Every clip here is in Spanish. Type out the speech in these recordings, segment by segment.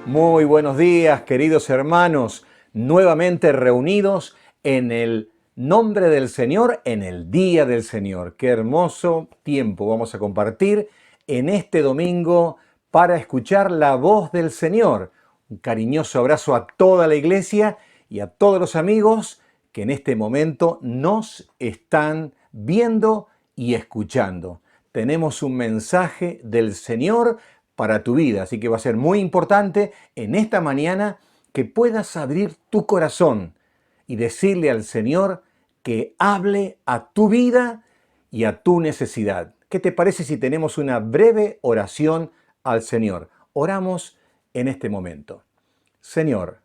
Muy buenos días, queridos hermanos, nuevamente reunidos en el nombre del Señor, en el día del Señor. Qué hermoso tiempo vamos a compartir en este domingo para escuchar la voz del Señor. Un cariñoso abrazo a toda la iglesia y a todos los amigos que en este momento nos están viendo y escuchando. Tenemos un mensaje del Señor para tu vida, así que va a ser muy importante en esta mañana que puedas abrir tu corazón y decirle al Señor que hable a tu vida y a tu necesidad. ¿Qué te parece si tenemos una breve oración al Señor? Oramos en este momento. Señor,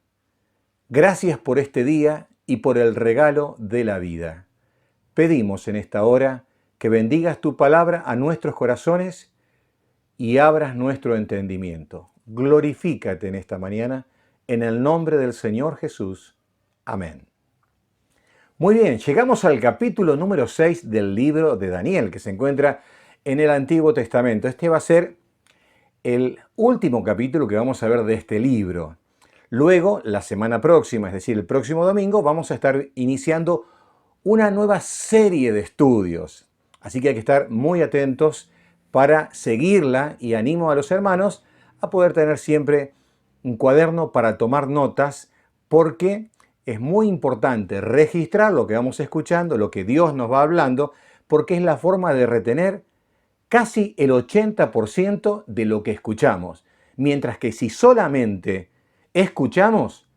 gracias por este día y por el regalo de la vida. Pedimos en esta hora que bendigas tu palabra a nuestros corazones y abras nuestro entendimiento. Glorifícate en esta mañana, en el nombre del Señor Jesús. Amén. Muy bien, llegamos al capítulo número 6 del libro de Daniel, que se encuentra en el Antiguo Testamento. Este va a ser el último capítulo que vamos a ver de este libro. Luego, la semana próxima, es decir, el próximo domingo, vamos a estar iniciando una nueva serie de estudios. Así que hay que estar muy atentos para seguirla y animo a los hermanos a poder tener siempre un cuaderno para tomar notas, porque es muy importante registrar lo que vamos escuchando, lo que Dios nos va hablando, porque es la forma de retener casi el 80% de lo que escuchamos. Mientras que si solamente escuchamos,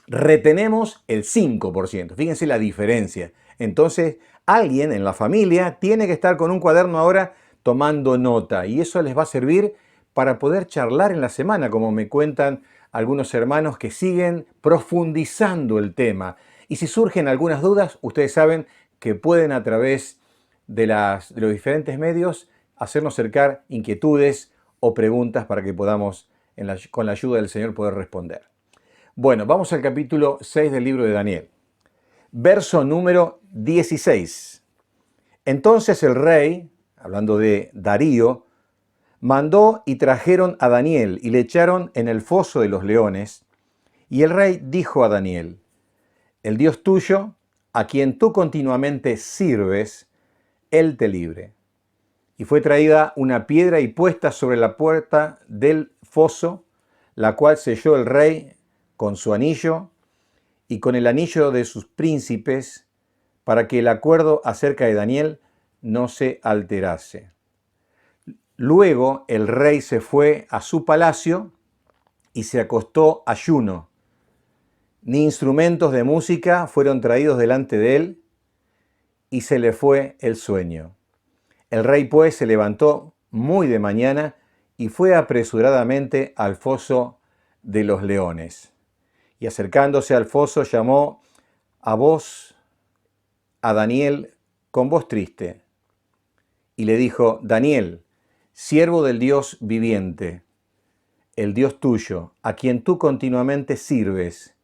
retenemos el 5%. Fíjense la diferencia. Entonces, alguien en la familia tiene que estar con un cuaderno ahora tomando nota, y eso les va a servir para poder charlar en la semana, como me cuentan algunos hermanos que siguen profundizando el tema. Y si surgen algunas dudas, ustedes saben que pueden a través de los diferentes medios hacernos cercar inquietudes o preguntas para que podamos, con la ayuda del Señor, poder responder. Bueno, vamos al capítulo 6 del libro de Daniel. Verso número 16. Entonces el rey, hablando de Darío, mandó y trajeron a Daniel y le echaron en el foso de los leones. Y el rey dijo a Daniel: el Dios tuyo, a quien tú continuamente sirves, Él te libre. Y fue traída una piedra y puesta sobre la puerta del foso, la cual selló el rey con su anillo y con el anillo de sus príncipes, para que el acuerdo acerca de Daniel no se alterase. Luego el rey se fue a su palacio y se acostó ayuno. Ni instrumentos de música fueron traídos delante de él, y se le fue el sueño. El rey pues se levantó muy de mañana y fue apresuradamente al foso de los leones. Y acercándose al foso llamó a voz a Daniel con voz triste, y le dijo: Daniel, siervo del Dios viviente, el Dios tuyo, a quien tú continuamente sirves,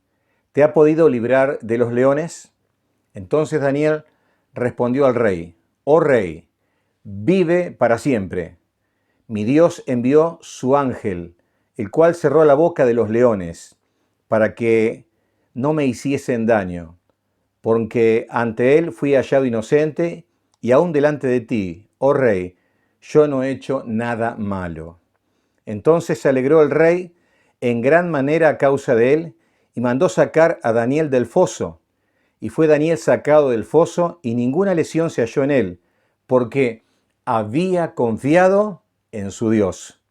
¿te ha podido librar de los leones? Entonces Daniel respondió al rey: Oh rey, vive para siempre. Mi Dios envió su ángel, el cual cerró la boca de los leones, para que no me hiciesen daño, porque ante él fui hallado inocente, y aún delante de ti, oh rey, yo no he hecho nada malo. Entonces se alegró el rey en gran manera a causa de él, y mandó sacar a Daniel del foso. Y fue Daniel sacado del foso, y ninguna lesión se halló en él, porque había confiado en su Dios.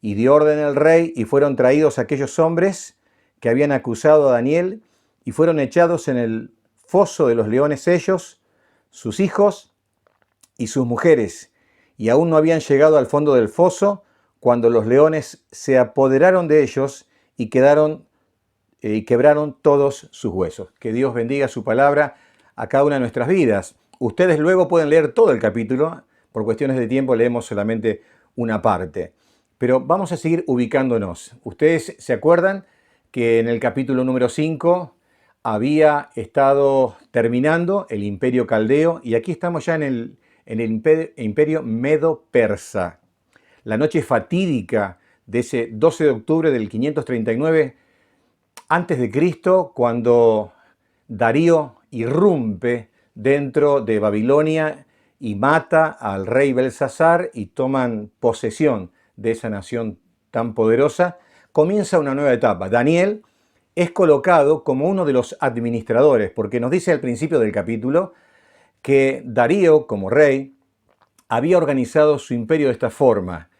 Y dio orden el rey, y fueron traídos aquellos hombres que habían acusado a Daniel, y fueron echados en el foso de los leones ellos, sus hijos y sus mujeres, y aún no habían llegado al fondo del foso cuando los leones se apoderaron de ellos y quebraron todos sus huesos. Que Dios bendiga su palabra a cada una de nuestras vidas. Ustedes luego pueden leer todo el capítulo. Por cuestiones de tiempo leemos solamente una parte. Pero vamos a seguir ubicándonos. Ustedes se acuerdan que en el capítulo número 5 había estado terminando el imperio caldeo, y aquí estamos ya en el imperio medo-persa. La noche fatídica de ese 12 de octubre del 539 antes de Cristo, cuando Darío irrumpe dentro de Babilonia y mata al rey Belsasar y toman posesión de esa nación tan poderosa, comienza una nueva etapa. Daniel es colocado como uno de los administradores, porque nos dice al principio del capítulo que Darío, como rey, había organizado su imperio de esta forma.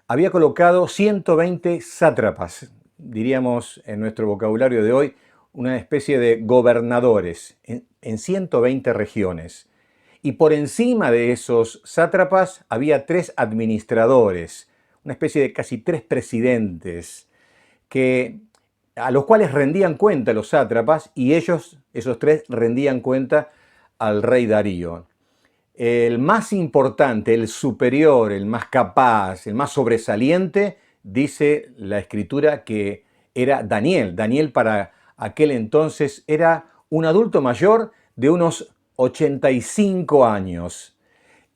Había colocado 120 sátrapas, diríamos en nuestro vocabulario de hoy, una especie de gobernadores en 120 regiones. Y por encima de esos sátrapas había 3 administradores, una especie de casi 3 presidentes, a los cuales rendían cuenta los sátrapas, y ellos, esos 3, rendían cuenta al rey Darío. El más importante, el superior, el más capaz, el más sobresaliente, dice la escritura que era Daniel. Daniel para aquel entonces era un adulto mayor de unos 85 años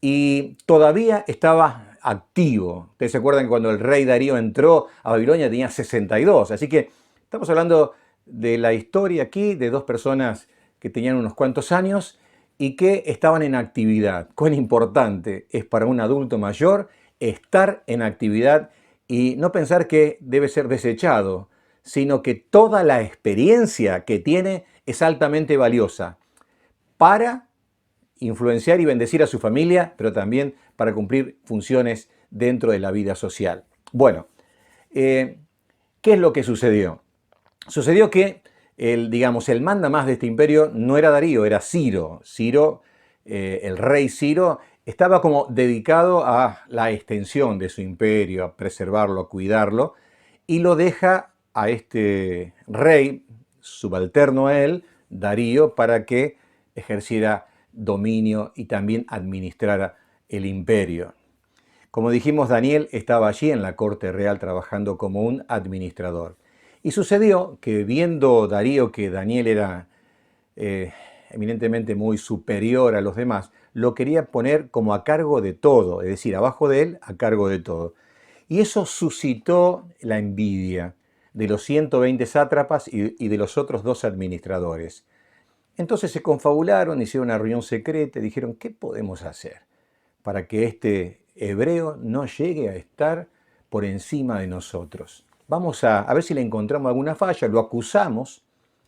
y todavía estaba activo. Ustedes se acuerdan que cuando el rey Darío entró a Babilonia tenía 62, así que estamos hablando de la historia aquí de 2 personas que tenían unos cuantos años y que estaban en actividad. Cuán importante es para un adulto mayor estar en actividad y no pensar que debe ser desechado, sino que toda la experiencia que tiene es altamente valiosa para influenciar y bendecir a su familia, pero también para cumplir funciones dentro de la vida social. Bueno, ¿qué es lo que sucedió? Sucedió que el mandamás de este imperio no era Darío, era Ciro. Ciro, el rey Ciro, estaba como dedicado a la extensión de su imperio, a preservarlo, a cuidarlo, y lo deja a este rey, subalterno a él, Darío, para que ejerciera dominio y también administrara el imperio. Como dijimos, Daniel estaba allí en la corte real trabajando como un administrador. Y sucedió que viendo Darío que Daniel era eminentemente muy superior a los demás, lo quería poner como a cargo de todo, es decir, abajo de él, a cargo de todo. Y eso suscitó la envidia de los 120 sátrapas y de los otros 2 administradores. Entonces se confabularon, hicieron una reunión secreta y dijeron, ¿qué podemos hacer para que este hebreo no llegue a estar por encima de nosotros? Vamos a ver si le encontramos alguna falla, lo acusamos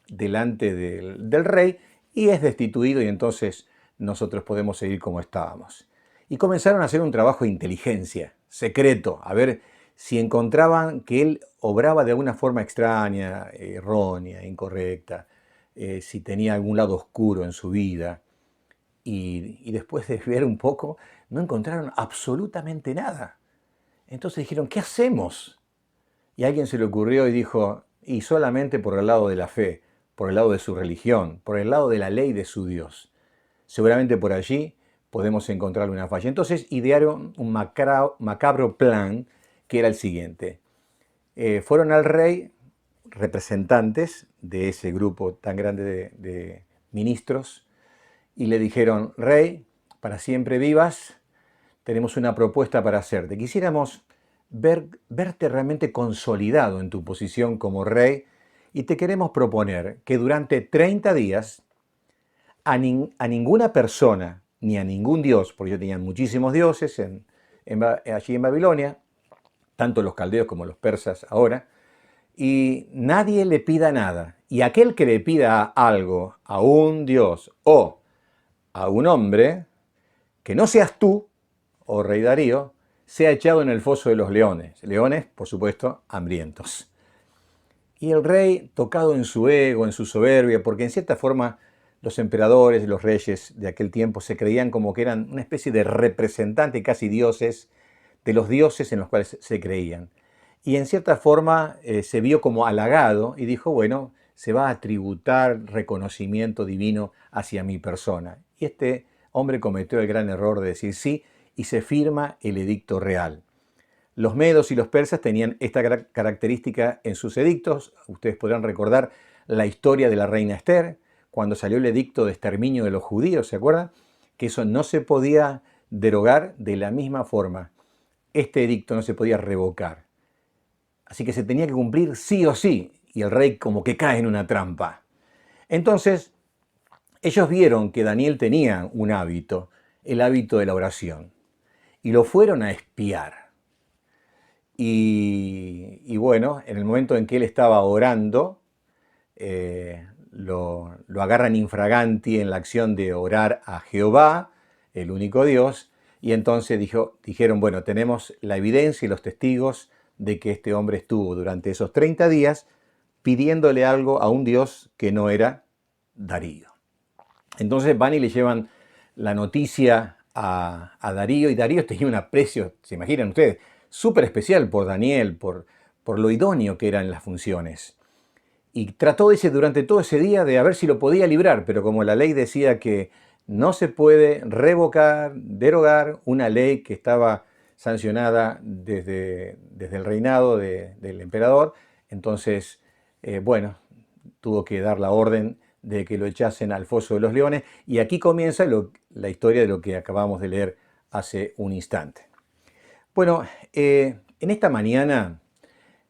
delante del rey y es destituido y entonces nosotros podemos seguir como estábamos. Y comenzaron a hacer un trabajo de inteligencia, secreto, a ver si encontraban que él obraba de alguna forma extraña, errónea, incorrecta, si tenía algún lado oscuro en su vida. Y después de ver un poco, no encontraron absolutamente nada. Entonces dijeron, ¿qué hacemos? Y a alguien se le ocurrió y dijo, y solamente por el lado de la fe, por el lado de su religión, por el lado de la ley de su Dios. Seguramente por allí podemos encontrarle una falla. Entonces idearon un macabro plan que era el siguiente. Fueron al rey representantes de ese grupo tan grande de ministros y le dijeron, rey, para siempre vivas, tenemos una propuesta para hacerte. Quisiéramos verte realmente consolidado en tu posición como rey y te queremos proponer que durante 30 días a ninguna persona ni a ningún dios, porque ellos tenían muchísimos dioses allí en Babilonia, tanto los caldeos como los persas ahora, y nadie le pida nada. Y aquel que le pida algo a un dios o a un hombre, que no seas tú, oh rey Darío, sea echado en el foso de los leones. Leones, por supuesto, hambrientos. Y el rey, tocado en su ego, en su soberbia, porque en cierta forma los emperadores y los reyes de aquel tiempo se creían como que eran una especie de representante, casi dioses, de los dioses en los cuales se creían. Y en cierta forma se vio como halagado y dijo, bueno, se va a tributar reconocimiento divino hacia mi persona. Y este hombre cometió el gran error de decir sí y se firma el edicto real. Los medos y los persas tenían esta característica en sus edictos. Ustedes podrán recordar la historia de la reina Esther, cuando salió el edicto de exterminio de los judíos, ¿se acuerdan? Que eso no se podía derogar de la misma forma. Este edicto no se podía revocar. Así que se tenía que cumplir sí o sí, y el rey como que cae en una trampa. Entonces, ellos vieron que Daniel tenía un hábito, el hábito de la oración, y lo fueron a espiar. Y bueno, en el momento en que él estaba orando, lo agarran infraganti en la acción de orar a Jehová, el único Dios, y entonces dijeron, bueno, tenemos la evidencia y los testigos de que este hombre estuvo durante esos 30 días pidiéndole algo a un Dios que no era Darío. Entonces van y le llevan la noticia a Darío, y Darío tenía un aprecio, se imaginan ustedes, súper especial por Daniel, por lo idóneo que eran las funciones. Y trató durante todo ese día de a ver si lo podía librar, pero como la ley decía que no se puede revocar, derogar una ley que estaba sancionada desde el reinado del emperador, entonces, bueno, tuvo que dar la orden de que lo echasen al foso de los leones, y aquí comienza la historia de lo que acabamos de leer hace un instante. Bueno, en esta mañana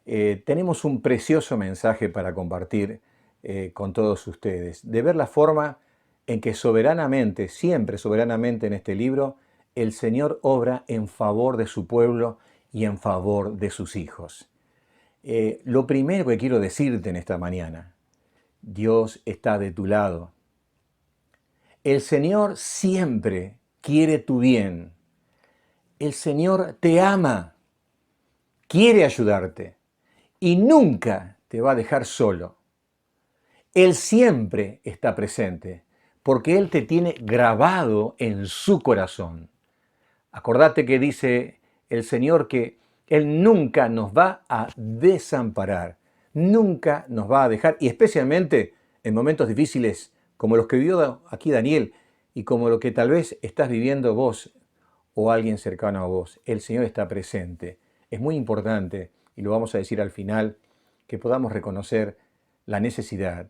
tenemos un precioso mensaje para compartir con todos ustedes, de ver la forma en que soberanamente, siempre soberanamente en este libro, el Señor obra en favor de su pueblo y en favor de sus hijos. Lo primero que quiero decirte en esta mañana, Dios está de tu lado. El Señor siempre quiere tu bien. El Señor te ama, quiere ayudarte y nunca te va a dejar solo. Él siempre está presente porque Él te tiene grabado en su corazón. Acordate que dice el Señor que Él nunca nos va a desamparar, nunca nos va a dejar, y especialmente en momentos difíciles como los que vivió aquí Daniel y como lo que tal vez estás viviendo vos o alguien cercano a vos. El Señor está presente. Es muy importante, y lo vamos a decir al final, que podamos reconocer la necesidad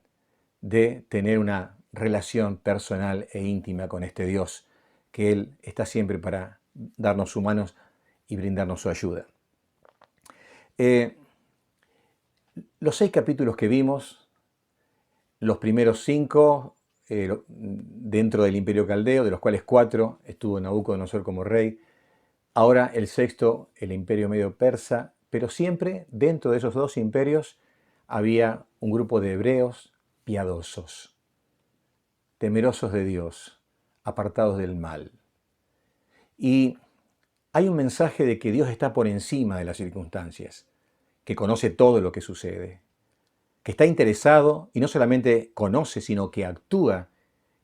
de tener una relación personal e íntima con este Dios, que Él está siempre para darnos su mano y brindarnos su ayuda. Los 6 capítulos que vimos, los primeros 5 dentro del Imperio Caldeo, de los cuales 4 estuvo Nabucodonosor como rey, ahora el 6º, el Imperio Medio Persa, pero siempre dentro de esos 2 imperios había un grupo de hebreos piadosos, temerosos de Dios, apartados del mal. Y hay un mensaje de que Dios está por encima de las circunstancias, que conoce todo lo que sucede, que está interesado y no solamente conoce, sino que actúa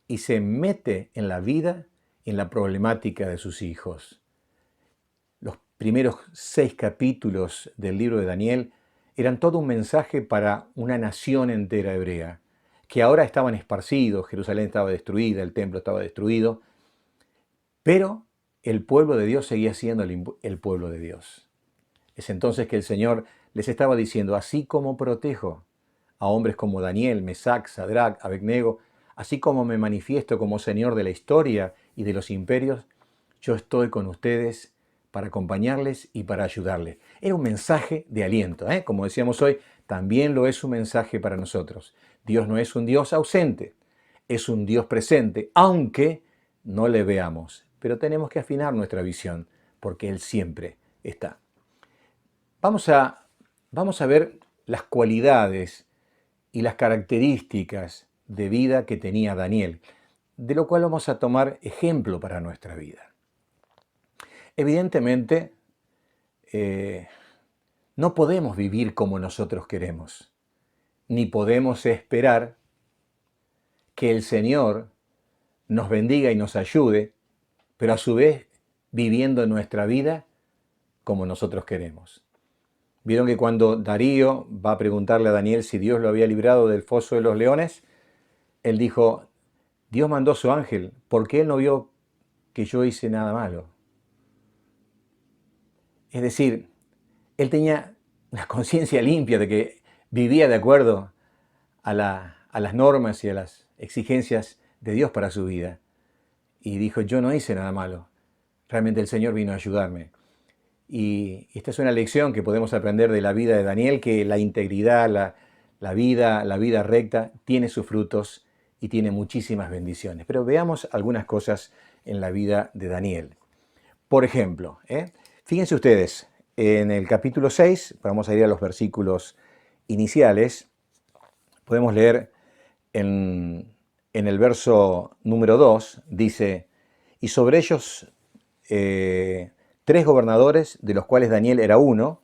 y se mete en la vida, en la problemática de sus hijos. Los primeros 6 capítulos del libro de Daniel eran todo un mensaje para una nación entera hebrea, que ahora estaban esparcidos, Jerusalén estaba destruida, el templo estaba destruido, pero el pueblo de Dios seguía siendo el pueblo de Dios. Es entonces que el Señor les estaba diciendo, así como protejo a hombres como Daniel, Mesac, Sadrac, Abednego, así como me manifiesto como Señor de la historia y de los imperios, yo estoy con ustedes para acompañarles y para ayudarles. Era un mensaje de aliento, ¿eh? Como decíamos hoy, también lo es un mensaje para nosotros. Dios no es un Dios ausente, es un Dios presente, aunque no le veamos. Pero tenemos que afinar nuestra visión, porque Él siempre está. Vamos a ver las cualidades y las características de vida que tenía Daniel, de lo cual vamos a tomar ejemplo para nuestra vida. Evidentemente, no podemos vivir como nosotros queremos, ni podemos esperar que el Señor nos bendiga y nos ayude, pero a su vez viviendo nuestra vida como nosotros queremos. Vieron que cuando Darío va a preguntarle a Daniel si Dios lo había librado del foso de los leones, él dijo, Dios mandó a su ángel, porque él no vio que yo hice nada malo. Es decir, él tenía una conciencia limpia de que vivía de acuerdo a las normas y a las exigencias de Dios para su vida. Y dijo, yo no hice nada malo. Realmente el Señor vino a ayudarme. Y esta es una lección que podemos aprender de la vida de Daniel, que la integridad, la vida recta tiene sus frutos y tiene muchísimas bendiciones. Pero veamos algunas cosas en la vida de Daniel. Por ejemplo, fíjense ustedes, en el capítulo 6, vamos a ir a los versículos iniciales, podemos leer en el verso número 2, dice, y sobre ellos 3 gobernadores, de los cuales Daniel era uno,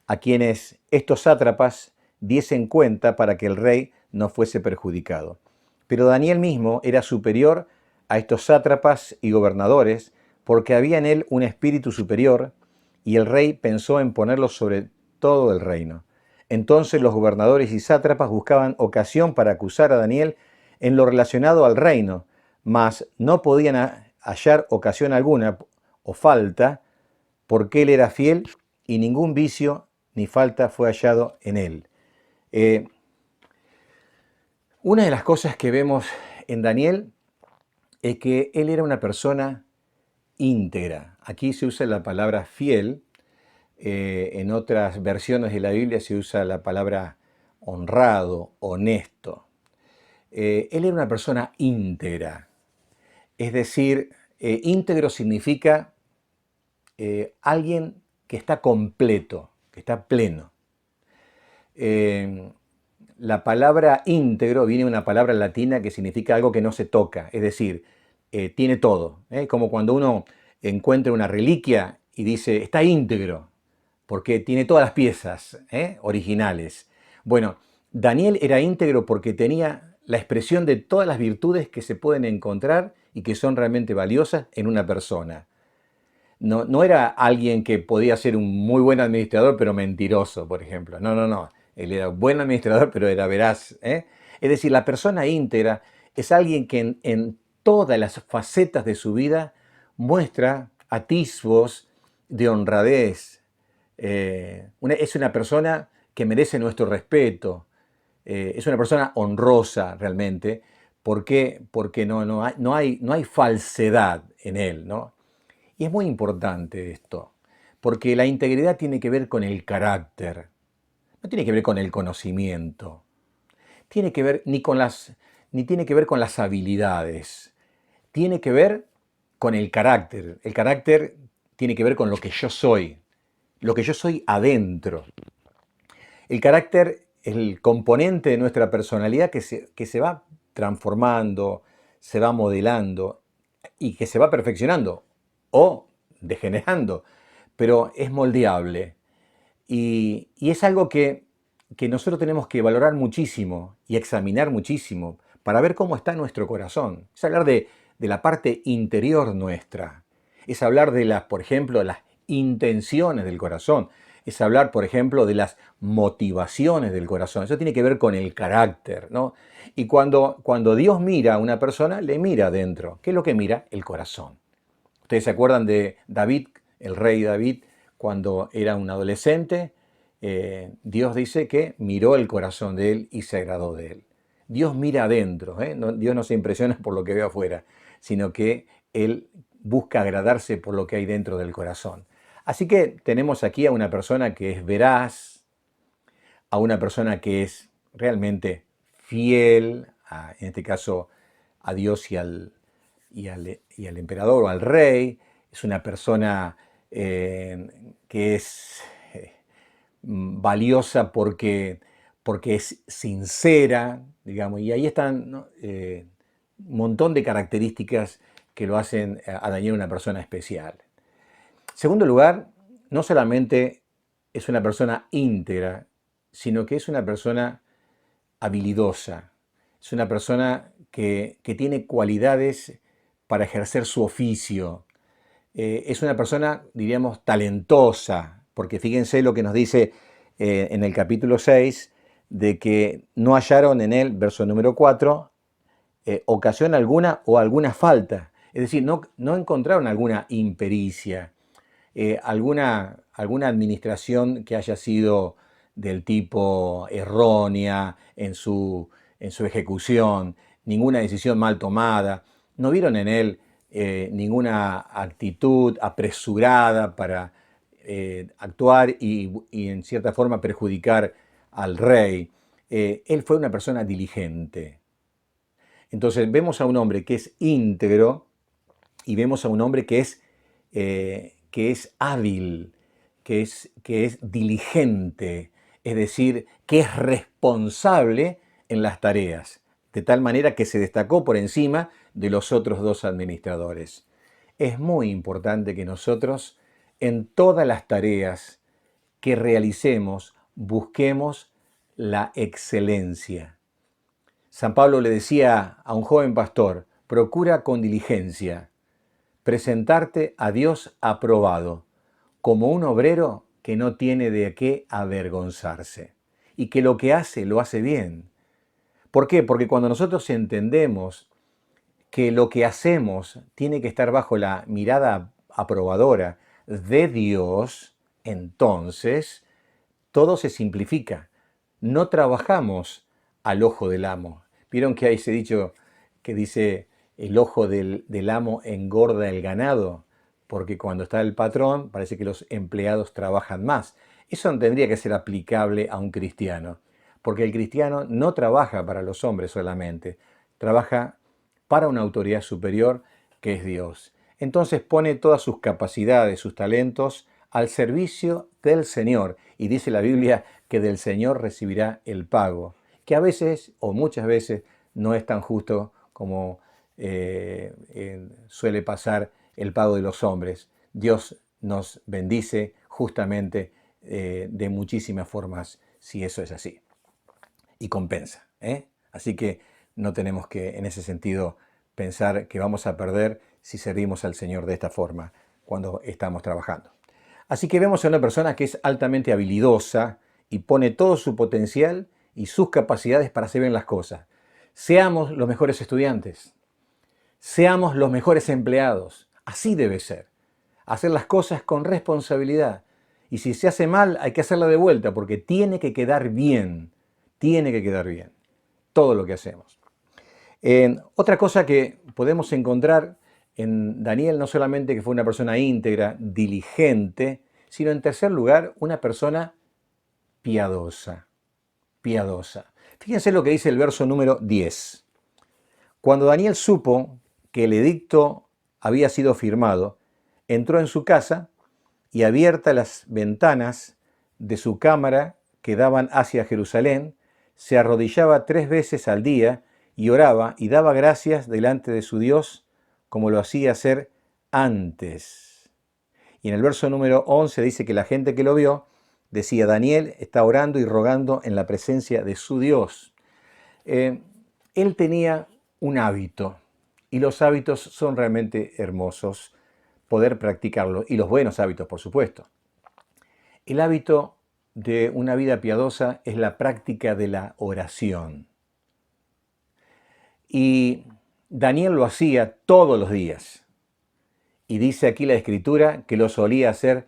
a quienes estos sátrapas diesen cuenta para que el rey no fuese perjudicado. Pero Daniel mismo era superior a estos sátrapas y gobernadores, porque había en él un espíritu superior, y el rey pensó en ponerlo sobre todo el reino. Entonces los gobernadores y sátrapas buscaban ocasión para acusar a Daniel en lo relacionado al reino, mas no podían hallar ocasión alguna o falta, porque él era fiel y ningún vicio ni falta fue hallado en él. Una de las cosas que vemos en Daniel es que él era una persona íntegra. Aquí se usa la palabra fiel, en otras versiones de la Biblia se usa la palabra honrado, honesto. Él era una persona íntegra, es decir, íntegro significa alguien que está completo, que está pleno. La palabra íntegro viene de una palabra latina que significa algo que no se toca, es decir, tiene todo. Como cuando uno encuentra una reliquia y dice, está íntegro, porque tiene todas las piezas originales. Bueno, Daniel era íntegro porque tenía la expresión de todas las virtudes que se pueden encontrar y que son realmente valiosas en una persona. No era alguien que podía ser un muy buen administrador, pero mentiroso, por ejemplo. No. Él era un buen administrador, pero era veraz. Es decir, la persona íntegra es alguien que en todas las facetas de su vida muestra atisbos de honradez. Es una persona que merece nuestro respeto. Es una persona honrosa realmente. ¿Por qué? Porque no hay falsedad en él, ¿no? Y es muy importante esto, porque la integridad tiene que ver con el carácter, no tiene que ver con el conocimiento, tiene que ver ni tiene que ver con las habilidades, tiene que ver con el carácter. El carácter tiene que ver con lo que yo soy adentro. El carácter es el componente de nuestra personalidad que se va transformando, se va modelando y que se va perfeccionando o degenerando, pero es moldeable. Y es algo que nosotros tenemos que valorar muchísimo y examinar muchísimo para ver cómo está nuestro corazón. Es hablar de la parte interior nuestra. Es hablar de las, por ejemplo, las intenciones del corazón. Es hablar, por ejemplo, de las motivaciones del corazón. Eso tiene que ver con el carácter, ¿no? Y cuando Dios mira a una persona, le mira adentro. ¿Qué es lo que mira? El corazón. Ustedes se acuerdan de David, el rey David, cuando era un adolescente, Dios dice que miró el corazón de él y se agradó de él. Dios mira adentro, Dios no se impresiona por lo que ve afuera, sino que Él busca agradarse por lo que hay dentro del corazón. Así que tenemos aquí a una persona que es veraz, a una persona que es realmente fiel, en este caso a Dios y al emperador o al rey. Es una persona que es valiosa porque es sincera, digamos, y ahí están, ¿no? Un montón de características que lo hacen a Daniel una persona especial. En segundo lugar, no solamente es una persona íntegra, sino que es una persona habilidosa, es una persona que tiene cualidades para ejercer su oficio, es una persona, diríamos, talentosa, porque fíjense lo que nos dice en el capítulo 6, de que no hallaron en él, verso número 4, ocasión alguna o alguna falta. Es decir, no encontraron alguna impericia, alguna administración que haya sido del tipo errónea en su ejecución, ninguna decisión mal tomada. No vieron en él ninguna actitud apresurada para actuar y en cierta forma perjudicar al rey. Él fue una persona diligente. Entonces vemos a un hombre que es íntegro y vemos a un hombre que es hábil, que es diligente, es decir, que es responsable en las tareas, de tal manera que se destacó por encima de los otros dos administradores. Es muy importante que nosotros en todas las tareas que realicemos busquemos la excelencia. San Pablo le decía a un joven pastor, procura con diligencia presentarte a Dios aprobado, como un obrero que no tiene de qué avergonzarse y que lo que hace lo hace bien. ¿Por qué? Porque cuando nosotros entendemos que lo que hacemos tiene que estar bajo la mirada aprobadora de Dios, entonces todo se simplifica. No trabajamos al ojo del amo. ¿Vieron que hay ese dicho que dice el ojo del amo engorda el ganado? Porque cuando está el patrón parece que los empleados trabajan más. Eso no tendría que ser aplicable a un cristiano, porque el cristiano no trabaja para los hombres solamente, trabaja para una autoridad superior que es Dios. Entonces pone todas sus capacidades, sus talentos al servicio del Señor. Y dice la Biblia que del Señor recibirá el pago, que a veces o muchas veces no es tan justo como suele pasar el pago de los hombres. Dios nos bendice justamente de muchísimas formas si eso es así. Y compensa. Así que no tenemos que en ese sentido pensar que vamos a perder si servimos al Señor de esta forma cuando estamos trabajando. Así que vemos a una persona que es altamente habilidosa y pone todo su potencial y sus capacidades para hacer bien las cosas. Seamos los mejores estudiantes, seamos los mejores empleados. Así debe ser. Hacer las cosas con responsabilidad. Y si se hace mal, hay que hacerla de vuelta porque tiene que quedar bien. Tiene que quedar bien todo lo que hacemos. Otra cosa que podemos encontrar en Daniel, no solamente que fue una persona íntegra, diligente, sino en tercer lugar, una persona piadosa. Piadosa. Fíjense lo que dice el verso número 10. Cuando Daniel supo que el edicto había sido firmado, entró en su casa y abiertas las ventanas de su cámara que daban hacia Jerusalén, se arrodillaba 3 veces al día y oraba y daba gracias delante de su Dios como lo hacía hacer antes. Y en el verso número 11 dice que la gente que lo vio decía, Daniel está orando y rogando en la presencia de su Dios. Él tenía un hábito y los hábitos son realmente hermosos poder practicarlo y los buenos hábitos, por supuesto. El hábito de una vida piadosa es la práctica de la oración. Y Daniel lo hacía todos los días. Y dice aquí la Escritura que lo solía hacer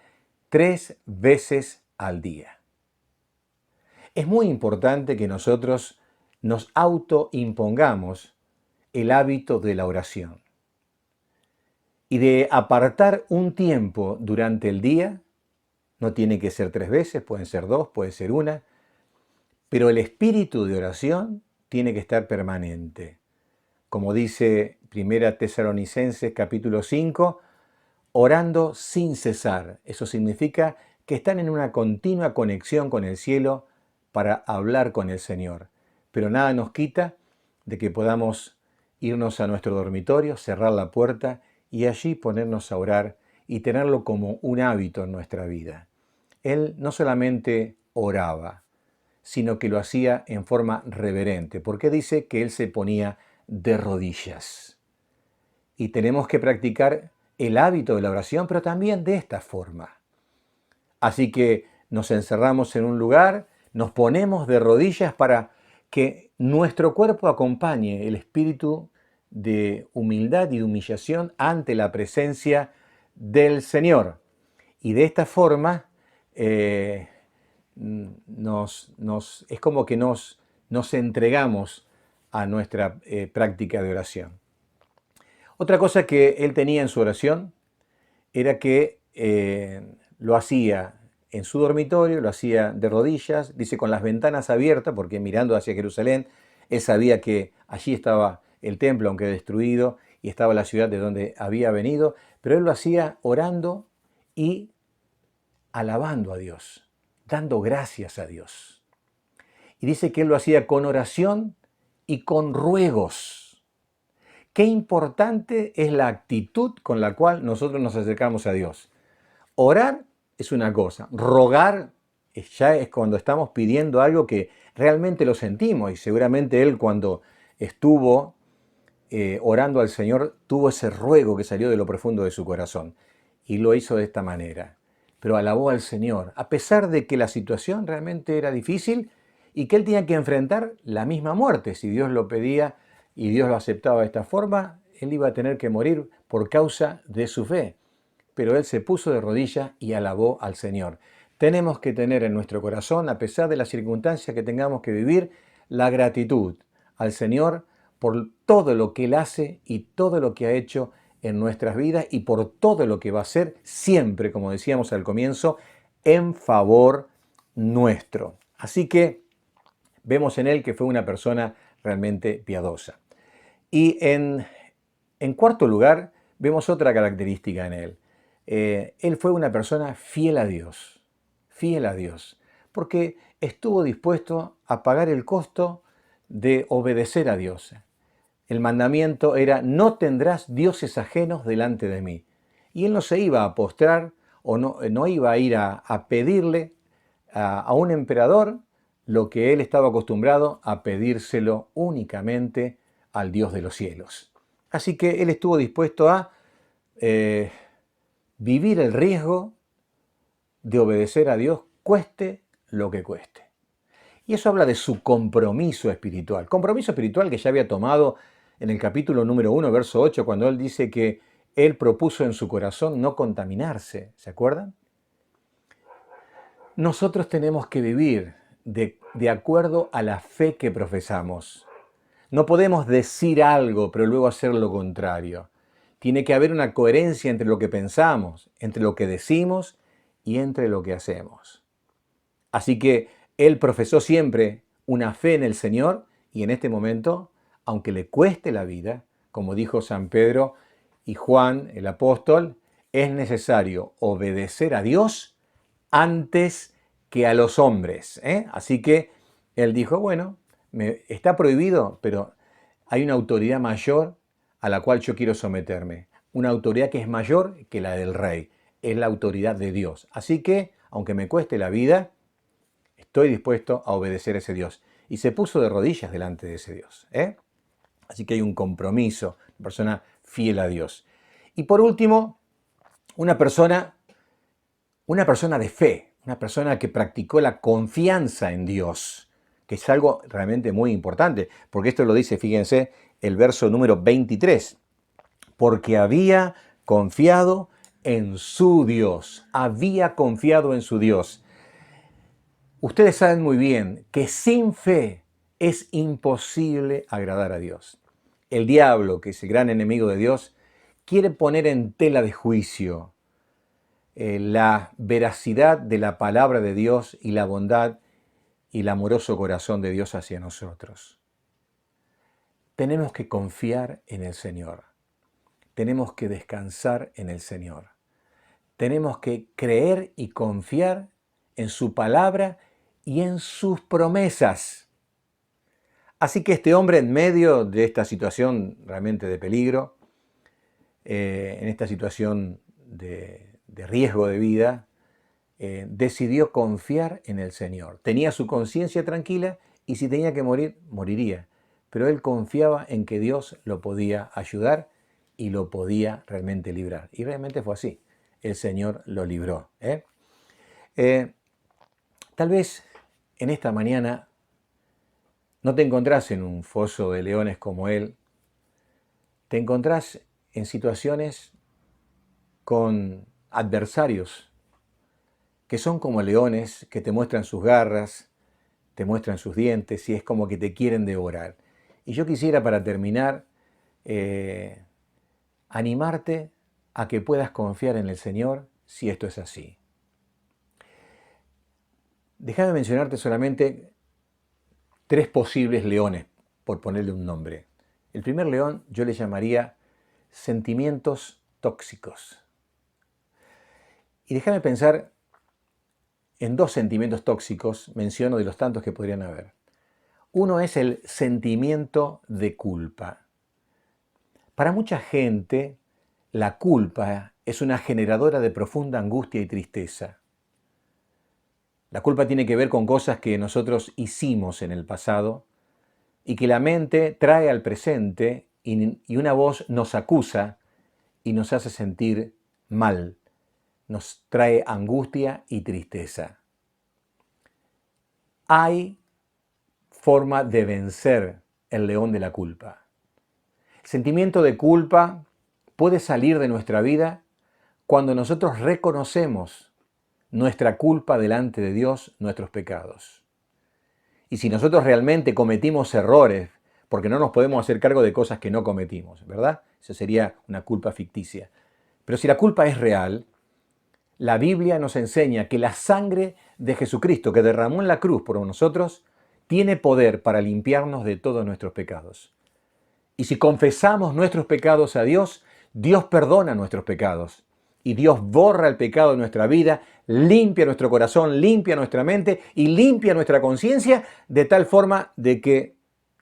3 veces al día. Es muy importante que nosotros nos autoimpongamos el hábito de la oración y de apartar un tiempo durante el día. No tiene que ser 3 veces, pueden ser 2, puede ser 1, pero el espíritu de oración tiene que estar permanente. Como dice 1 Tesalonicenses capítulo 5, orando sin cesar. Eso significa que están en una continua conexión con el cielo para hablar con el Señor. Pero nada nos quita de que podamos irnos a nuestro dormitorio, cerrar la puerta y allí ponernos a orar y tenerlo como un hábito en nuestra vida. Él no solamente oraba, sino que lo hacía en forma reverente, porque dice que él se ponía de rodillas. Y tenemos que practicar el hábito de la oración, pero también de esta forma. Así que nos encerramos en un lugar, nos ponemos de rodillas para que nuestro cuerpo acompañe el espíritu de humildad y de humillación ante la presencia del Señor. Y de esta forma es como que nos entregamos a nuestra práctica de oración. Otra cosa que él tenía en su oración era que lo hacía en su dormitorio, lo hacía de rodillas, dice con las ventanas abiertas, porque mirando hacia Jerusalén, él sabía que allí estaba el templo, aunque destruido, y estaba la ciudad de donde había venido, pero él lo hacía orando y alabando a Dios, dando gracias a Dios. Y dice que él lo hacía con oración y con ruegos. Qué importante es la actitud con la cual nosotros nos acercamos a Dios. Orar es una cosa, rogar ya es cuando estamos pidiendo algo que realmente lo sentimos, y seguramente él cuando estuvo orando al Señor tuvo ese ruego que salió de lo profundo de su corazón y lo hizo de esta manera. Pero alabó al Señor, a pesar de que la situación realmente era difícil y que él tenía que enfrentar la misma muerte. Si Dios lo pedía y Dios lo aceptaba de esta forma, él iba a tener que morir por causa de su fe. Pero él se puso de rodillas y alabó al Señor. Tenemos que tener en nuestro corazón, a pesar de las circunstancias que tengamos que vivir, la gratitud al Señor por todo lo que Él hace y todo lo que ha hecho en nuestras vidas y por todo lo que va a hacer siempre, como decíamos al comienzo, en favor nuestro. Así que vemos en Él que fue una persona realmente piadosa. Y en cuarto lugar, vemos otra característica en Él. Él fue una persona fiel a Dios, porque estuvo dispuesto a pagar el costo de obedecer a Dios. El mandamiento era, no tendrás dioses ajenos delante de mí. Y él no se iba a postrar o no iba a ir a pedirle a un emperador lo que él estaba acostumbrado a pedírselo únicamente al Dios de los cielos. Así que él estuvo dispuesto a vivir el riesgo de obedecer a Dios, cueste lo que cueste. Y eso habla de su compromiso espiritual que ya había tomado en el capítulo número 1, verso 8, cuando él dice que él propuso en su corazón no contaminarse. ¿Se acuerdan? Nosotros tenemos que vivir de acuerdo a la fe que profesamos. No podemos decir algo, pero luego hacer lo contrario. Tiene que haber una coherencia entre lo que pensamos, entre lo que decimos y entre lo que hacemos. Así que él profesó siempre una fe en el Señor y en este momento, aunque le cueste la vida, como dijo San Pedro y Juan, el apóstol, es necesario obedecer a Dios antes que a los hombres. Así que él dijo, bueno, está prohibido, pero hay una autoridad mayor a la cual yo quiero someterme. Una autoridad que es mayor que la del rey. Es la autoridad de Dios. Así que, aunque me cueste la vida, estoy dispuesto a obedecer a ese Dios. Y se puso de rodillas delante de ese Dios. Así que hay un compromiso, una persona fiel a Dios. Y por último, una persona de fe, una persona que practicó la confianza en Dios, que es algo realmente muy importante, porque esto lo dice, fíjense, el verso número 23, porque había confiado en su Dios, había confiado en su Dios. Ustedes saben muy bien que sin fe es imposible agradar a Dios. El diablo, que es el gran enemigo de Dios, quiere poner en tela de juicio la veracidad de la palabra de Dios y la bondad y el amoroso corazón de Dios hacia nosotros. Tenemos que confiar en el Señor. Tenemos que descansar en el Señor. Tenemos que creer y confiar en su palabra y en sus promesas. Así que este hombre, en medio de esta situación realmente de peligro, en esta situación de riesgo de vida, decidió confiar en el Señor. Tenía su conciencia tranquila y si tenía que morir, moriría. Pero él confiaba en que Dios lo podía ayudar y lo podía realmente librar. Y realmente fue así. El Señor lo libró. Tal vez en esta mañana no te encontrás en un foso de leones como él. Te encontrás en situaciones con adversarios que son como leones, que te muestran sus garras, te muestran sus dientes y es como que te quieren devorar. Y yo quisiera, para terminar, animarte a que puedas confiar en el Señor si esto es así. Déjame mencionarte solamente tres posibles leones, por ponerle un nombre. El primer león yo le llamaría sentimientos tóxicos. Y déjame pensar en dos sentimientos tóxicos, menciono de los tantos que podrían haber. Uno es el sentimiento de culpa. Para mucha gente, la culpa es una generadora de profunda angustia y tristeza. La culpa tiene que ver con cosas que nosotros hicimos en el pasado y que la mente trae al presente y una voz nos acusa y nos hace sentir mal, nos trae angustia y tristeza. Hay forma de vencer el león de la culpa. El sentimiento de culpa puede salir de nuestra vida cuando nosotros reconocemos nuestra culpa delante de Dios, nuestros pecados. Y si nosotros realmente cometimos errores, porque no nos podemos hacer cargo de cosas que no cometimos, ¿verdad? Eso sería una culpa ficticia. Pero si la culpa es real, la Biblia nos enseña que la sangre de Jesucristo que derramó en la cruz por nosotros tiene poder para limpiarnos de todos nuestros pecados. Y si confesamos nuestros pecados a Dios, Dios perdona nuestros pecados. Y Dios borra el pecado de nuestra vida, limpia nuestro corazón, limpia nuestra mente y limpia nuestra conciencia de tal forma de que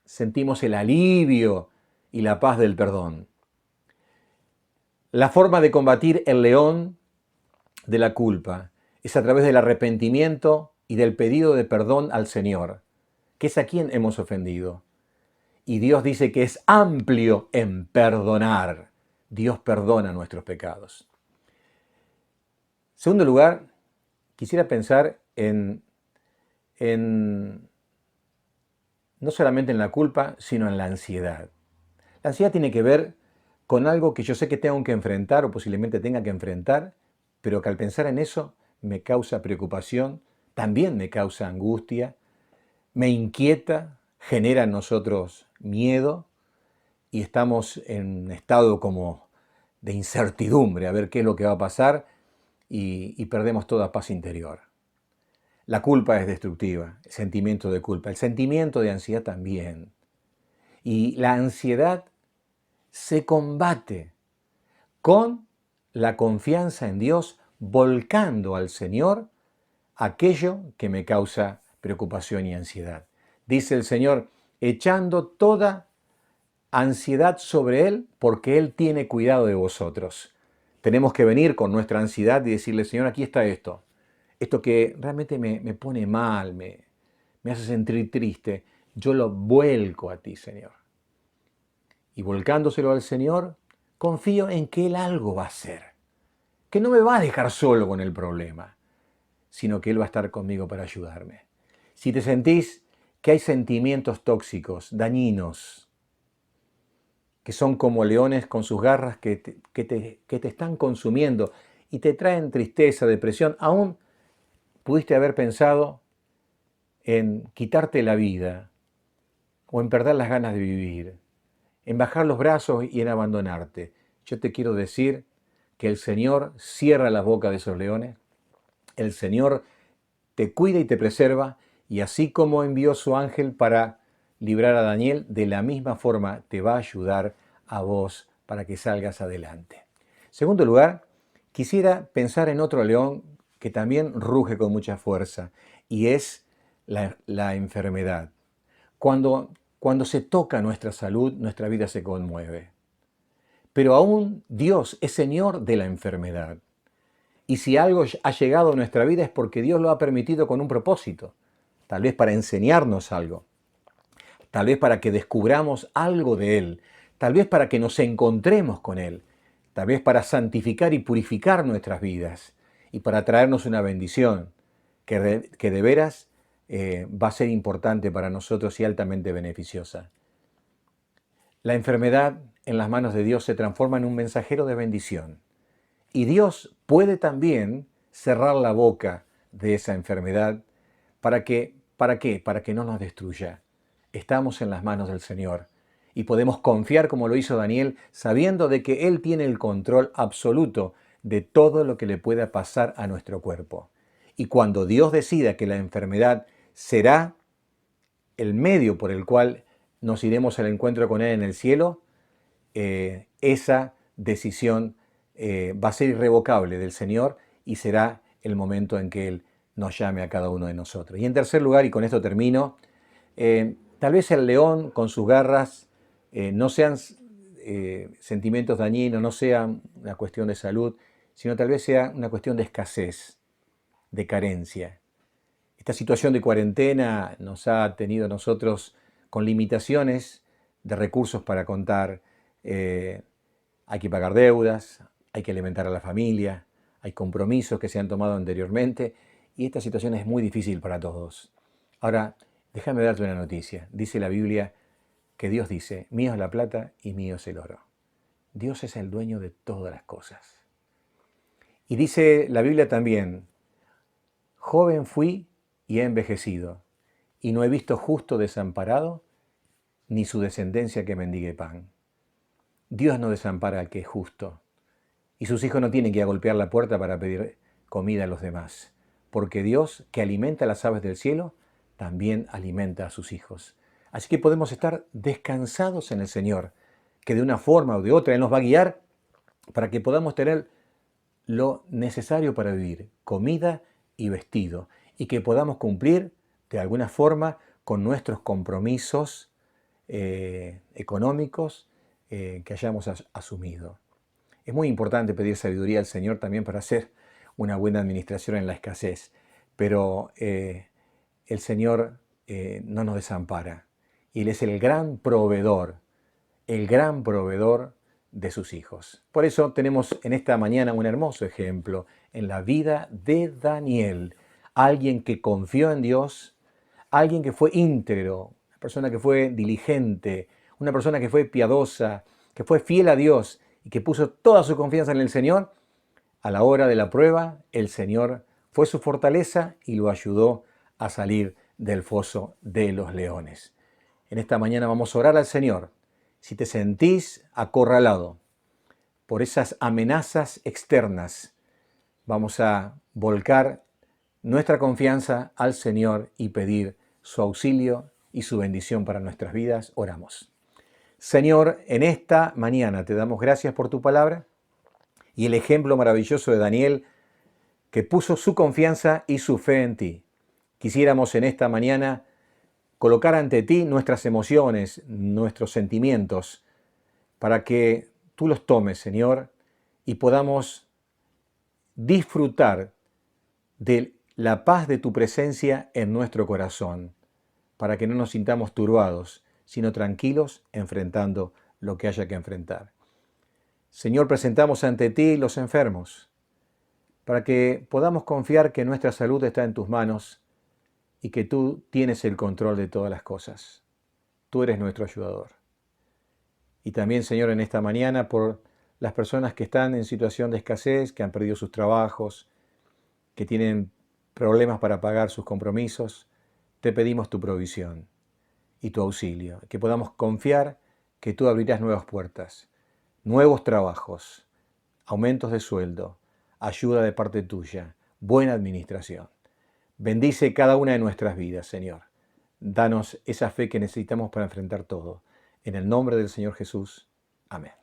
sentimos el alivio y la paz del perdón. La forma de combatir el león de la culpa es a través del arrepentimiento y del pedido de perdón al Señor, que es a quien hemos ofendido. Y Dios dice que es amplio en perdonar. Dios perdona nuestros pecados. En segundo lugar, quisiera pensar no solamente en la culpa, sino en la ansiedad. La ansiedad tiene que ver con algo que yo sé que tengo que enfrentar o posiblemente tenga que enfrentar, pero que al pensar en eso me causa preocupación, también me causa angustia, me inquieta, genera en nosotros miedo y estamos en un estado como de incertidumbre a ver qué es lo que va a pasar y perdemos toda paz interior. La culpa es destructiva, el sentimiento de culpa, el sentimiento de ansiedad también. Y la ansiedad se combate con la confianza en Dios, volcando al Señor aquello que me causa preocupación y ansiedad. Dice el Señor, echando toda ansiedad sobre Él, porque Él tiene cuidado de vosotros. Tenemos que venir con nuestra ansiedad y decirle, Señor, aquí está esto. Esto que realmente me pone mal, me hace sentir triste. Yo lo vuelco a ti, Señor. Y volcándoselo al Señor, confío en que Él algo va a hacer. Que no me va a dejar solo con el problema, sino que Él va a estar conmigo para ayudarme. Si te sentís que hay sentimientos tóxicos, dañinos, que son como leones con sus garras que te están consumiendo y te traen tristeza, depresión, aún pudiste haber pensado en quitarte la vida o en perder las ganas de vivir, en bajar los brazos y en abandonarte. Yo te quiero decir que el Señor cierra la boca de esos leones, el Señor te cuida y te preserva, y así como envió su ángel para librar a Daniel, de la misma forma te va a ayudar a vos para que salgas adelante. En segundo lugar, quisiera pensar en otro león que también ruge con mucha fuerza, y es la enfermedad. Cuando se toca nuestra salud, nuestra vida se conmueve. Pero aún Dios es Señor de la enfermedad. Y si algo ha llegado a nuestra vida es porque Dios lo ha permitido con un propósito. Tal vez para enseñarnos algo. Tal vez para que descubramos algo de Él. Tal vez para que nos encontremos con Él. Tal vez para santificar y purificar nuestras vidas. Y para traernos una bendición que de veras va a ser importante para nosotros y altamente beneficiosa. La enfermedad en las manos de Dios se transforma en un mensajero de bendición. Y Dios puede también cerrar la boca de esa enfermedad ¿para qué? Para que no nos destruya. Estamos en las manos del Señor y podemos confiar como lo hizo Daniel, sabiendo de que Él tiene el control absoluto de todo lo que le pueda pasar a nuestro cuerpo. Y cuando Dios decida que la enfermedad será el medio por el cual nos iremos al encuentro con Él en el cielo, esa decisión va a ser irrevocable del Señor y será el momento en que Él nos llame a cada uno de nosotros. Y en tercer lugar, y con esto termino, tal vez el león con sus garras no sean sentimientos dañinos, no sea una cuestión de salud, sino tal vez sea una cuestión de escasez, de carencia. Esta situación de cuarentena nos ha tenido a nosotros con limitaciones de recursos para contar. Hay que pagar deudas, hay que alimentar a la familia, hay compromisos que se han tomado anteriormente y esta situación es muy difícil para todos. Ahora, déjame darte una noticia. Dice la Biblia que Dios dice, mío es la plata y mío es el oro. Dios es el dueño de todas las cosas. Y dice la Biblia también, joven fui y he envejecido, y no he visto justo desamparado, ni su descendencia que mendigue pan. Dios no desampara al que es justo, y sus hijos no tienen que ir a golpear la puerta para pedir comida a los demás, porque Dios, que alimenta a las aves del cielo, también alimenta a sus hijos. Así que podemos estar descansados en el Señor, que de una forma o de otra Él nos va a guiar para que podamos tener lo necesario para vivir, comida y vestido, y que podamos cumplir de alguna forma con nuestros compromisos económicos que hayamos asumido. Es muy importante pedir sabiduría al Señor también para hacer una buena administración en la escasez, pero el Señor no nos desampara. Y Él es el gran proveedor de sus hijos. Por eso tenemos en esta mañana un hermoso ejemplo en la vida de Daniel, alguien que confió en Dios, alguien que fue íntegro, una persona que fue diligente, una persona que fue piadosa, que fue fiel a Dios y que puso toda su confianza en el Señor. A la hora de la prueba, el Señor fue su fortaleza y lo ayudó a salir del foso de los leones. En esta mañana vamos a orar al Señor. Si te sentís acorralado por esas amenazas externas, vamos a volcar nuestra confianza al Señor y pedir su auxilio y su bendición para nuestras vidas. Oramos. Señor, en esta mañana te damos gracias por tu palabra y el ejemplo maravilloso de Daniel que puso su confianza y su fe en ti. Quisiéramos en esta mañana colocar ante ti nuestras emociones, nuestros sentimientos, para que tú los tomes, Señor, y podamos disfrutar de la paz de tu presencia en nuestro corazón, para que no nos sintamos turbados, sino tranquilos enfrentando lo que haya que enfrentar. Señor, presentamos ante ti los enfermos, para que podamos confiar que nuestra salud está en tus manos y que tú tienes el control de todas las cosas. Tú eres nuestro ayudador. Y también, Señor, en esta mañana por las personas que están en situación de escasez, que han perdido sus trabajos, que tienen problemas para pagar sus compromisos, te pedimos tu provisión y tu auxilio, que podamos confiar que tú abrirás nuevas puertas, nuevos trabajos, aumentos de sueldo, ayuda de parte tuya, buena administración. Bendice cada una de nuestras vidas, Señor. Danos esa fe que necesitamos para enfrentar todo. En el nombre del Señor Jesús. Amén.